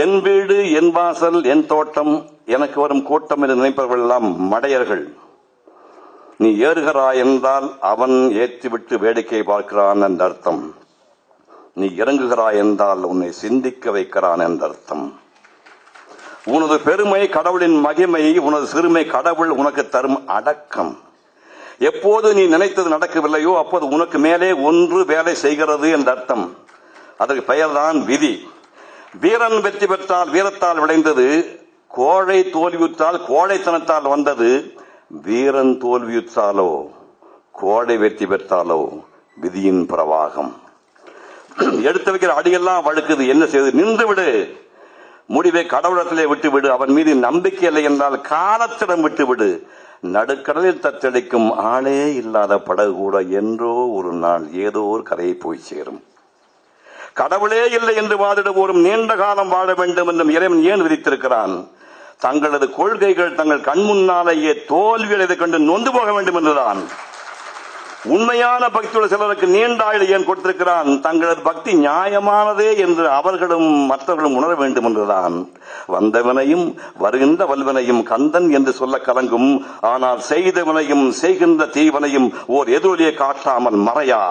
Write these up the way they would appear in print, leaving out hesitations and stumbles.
என் வீடு, என் வாசல், என் தோட்டம், எனக்கு வரும் கூட்டம் என்று நினைப்பவர்கள் எல்லாம் மடையர்கள். நீ ஏறுகிறாய் என்றால் அவன் ஏற்றிவிட்டு வேடிக்கை பார்க்கிறான் என்ற அர்த்தம். நீ இறங்குகிறாய் என்றால் உன்னை சிந்திக்க வைக்கிறான் என்ற அர்த்தம். உனது பெருமை கடவுளின் மகிமை, உனது சிறுமை கடவுள் உனக்கு தரும் அடக்கம். எப்போது நீ நினைத்தது நடக்கவில்லையோ அப்போது உனக்கு மேலே ஒன்று வேலை செய்கிறது என்ற அர்த்தம். அதற்கு பெயர்தான் விதி. வீரன் வெற்றி பெற்றால் வீரத்தால் விளைந்தது, கோழை தோல்வியுற்றால் கோழைத்தனத்தால் வந்தது. வீரன் தோல்வியுற்றாலோ கோழை வெற்றி பெற்றாலோ விதியின் பிரவாகம். எடுத்து வைக்கிற அடியெல்லாம் வழுக்குது, என்ன செய்வது? நின்று விடு, முடிவை கடவுளத்திலே விட்டுவிடு. அவன் மீது நம்பிக்கை இல்லை என்றால் காலத்திடம் விட்டுவிடு. நடுக்கடலில் தத்தளிக்கும் ஆளே இல்லாத படகு கூட என்றோ ஒரு நாள் ஏதோ ஒரு கரையை போய் சேரும். கடவுளே இல்லை என்று வாதிடுவோரும் நீண்ட காலம் வாழ வேண்டும் என்றும் இறைவன் ஏன் விதித்திருக்கிறான்? தங்களது கொள்கைகள் தங்கள் கண் முன்னாலேயே தோல்வியடைந்து கண்டு நொந்து போக வேண்டும் என்றுதான். உண்மையான பக்தியுள்ள சிலருக்கு நீண்ட ஆயுளை ஏன் கொடுத்திருக்கிறான்? தங்களது பக்தி நியாயமானதே என்று அவர்களும் மற்றவர்களும் உணர வேண்டும் என்றுதான். வந்தவனையும் வருகின்ற வல்வனையும் கந்தன் என்று சொல்ல கலங்கும். ஆனால் செய்தவனையும் செய்கின்ற தீவனையும் ஓர் எதிரொலியை காட்டாமல் மறையா.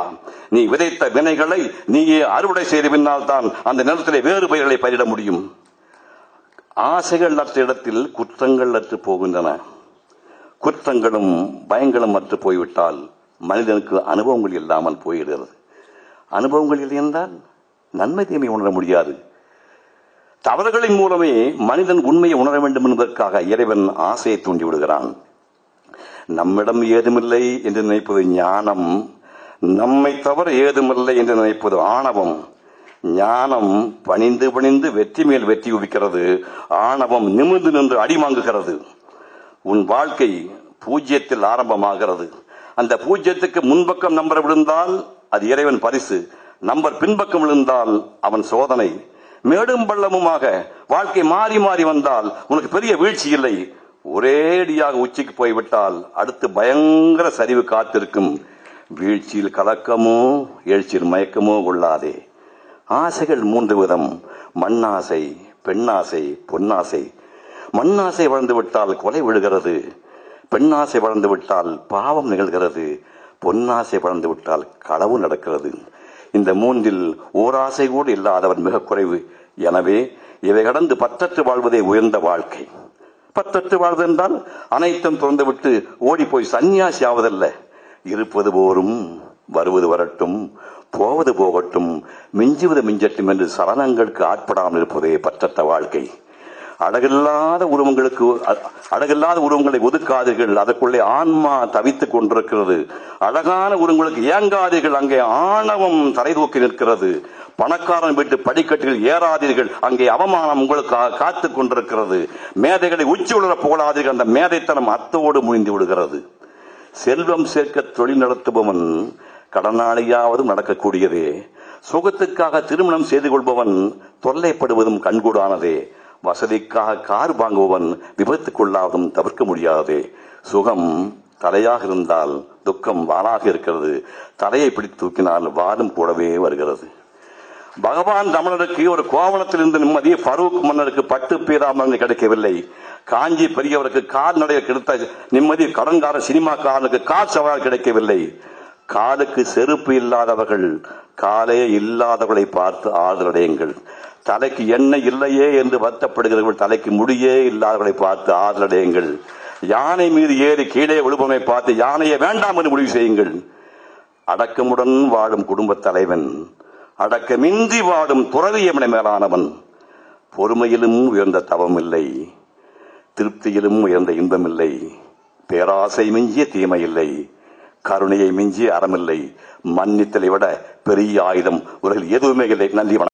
நீ விதைத்த வினைகளை நீயே அறுவடை செய்த பின்னால் தான் அந்த நிலத்திலே வேறு பயிர்களை பயிரிட முடியும். ஆசைகள் அற்ற இடத்தில் குற்றங்கள் அற்று போகின்றன. குற்றங்களும் பயங்களும் அற்று போய்விட்டால் மனிதனுக்கு அனுபவங்கள் இல்லாமல் போயிடுகிறது. அனுபவங்கள் இல்லை என்றால் நன்மை தீமை உணர முடியாது. தவறுகளின் மூலமே மனிதன் உண்மையை உணர வேண்டும் என்பதற்காக இறைவன் ஆசையை தூண்டி விடுகிறான். நம்மிடம் ஏதுமில்லை என்று நினைப்பது ஞானம், நம்மை தவிர ஏதுமில்லை என்று நினைப்பது ஆணவம். ஞானம் பணிந்து பணிந்து வெற்றி மேல் வெற்றி குவிக்கிறது, ஆணவம் நிமிர்ந்து நின்று அடிமாங்குகிறது. உன் வாழ்க்கை பூஜ்யத்தில் ஆரம்பமாகிறது. அந்த பூஜ்யத்துக்கு முன்பக்கம் நம்பர் விழுந்தால் அது இறைவன் பரிசு, நம்பர் பின்பக்கம் விழுந்தால் அவன் சோதனை. மேடும் பள்ளமுமாக வாழ்க்கை மாறி மாறி வந்தால் உனக்கு பெரிய வீழ்ச்சி இல்லை. ஒரேடியாக உச்சிக்கு போய்விட்டால் அடுத்து பயங்கர சரிவு காத்திருக்கும். வீழ்ச்சியில் கலக்கமோ எழுச்சியில் மயக்கமோ கொள்ளாதே. ஆசைகள் 3 விதம்: மண்ணாசை, பெண்ணாசை, பொன்னாசை. மண்ணாசை வளர்ந்து விட்டால் கொலை விழுகிறது, பெண்ணாசை வளர்ந்து விட்டால் பாவம் நிகழ்கிறது, பொன்னாசை வளர்ந்து விட்டால் களவு நடக்கிறது. இந்த 3இல் ஓராசை கூட இல்லாதவன் மிக குறைவு. எனவே இவை கடந்து பற்றற்று வாழ்வதே உயர்ந்த வாழ்க்கை. பற்றற்று வாழ்வது என்றால் அனைத்தும் திறந்துவிட்டு ஓடிப்போய் சன்னியாசி ஆவதல்ல. இருப்பது போரும், வருவது வரட்டும், போவது போகட்டும், மிஞ்சுவது மிஞ்சட்டும் என்று சலனங்களுக்கு ஆட்படாமல் இருப்பதே பற்றற்ற வாழ்க்கை. அழகில்லாத உருவங்களை ஒதுக்காதீர்கள், அதற்குள்ளே ஆன்மா தவித்துக் கொண்டிருக்கிறது. அழகான உருவங்களுக்கு ஏங்காதீர்கள், அங்கே ஆணவம் தலை தூக்கி நிற்கிறது. பணக்காரன் வீட்டு படிக்கட்டில் ஏறாதீர்கள், அங்கே அவமானம் உங்களுக்கு காத்துக் கொண்டிருக்கிறது. மேதைகளை உச்சி உலர போடாதீர்கள், அந்த மேதைத்தனம் அத்தோடு முடிந்து விடுகிறது. செல்வம் சேர்க்க தொழில் நடத்துபவன் கடனாளியாவது நடக்கக்கூடியதே. சுகத்துக்காக திருமணம் செய்து கொள்பவன் தொல்லைப்படுவதும் கண்கூடானதே. வசதிக்காக கார் வாங்குபவன் விபத்துக்குள்ளாவதும் தவிர்க்க முடியாதே. சுகம் தலையாக இருந்தால் துக்கம் வாளாக இருக்கிறது. தலையை பிடித்து தூக்கினால் வாலும் கூடவே வருகிறது. பகவான் தமிழருக்கு ஒரு கோவணத்திலிருந்து நிம்மதி ஃபரூக் மன்னருக்கு பட்டு பீதாமணி கிடைக்கவில்லை. காஞ்சி பெரியவருக்கு கால்நடையை கிடைத்த நிம்மதி கடன்கார சினிமாக்காரனுக்கு கால் சவால் கிடைக்கவில்லை. காலுக்கு செருப்பு இல்லாதவர்கள் காலே இல்லாதவர்களை பார்த்து ஆதரடையுங்கள். தலைக்கு எண்ணெய் இல்லையே என்று வருத்தப்படுகிறவர்கள் தலைக்கு முடியே இல்லாதவர்களை பார்த்து ஆதரடையுங்கள். யானை மீது ஏறி கீழே விழுபவனை பார்த்து யானையை வேண்டாம் என்று முடிவு செய்யுங்கள். அடக்கமுடன் வாழும் குடும்ப தலைவன் அடக்கமின்றி வாடும் துறவியமனை மேலானவன். பொறுமையிலும் உயர்ந்த தவம் இல்லை, திருப்தியிலும் உயர்ந்த இன்பமில்லை, பேராசை மிஞ்சிய தீமை இல்லை, கருணையை மிஞ்சிய அறமில்லை, மன்னித்தலை விட பெரிய ஆயுதம் உலகில் எதுவுமே இல்லை. நன்றி.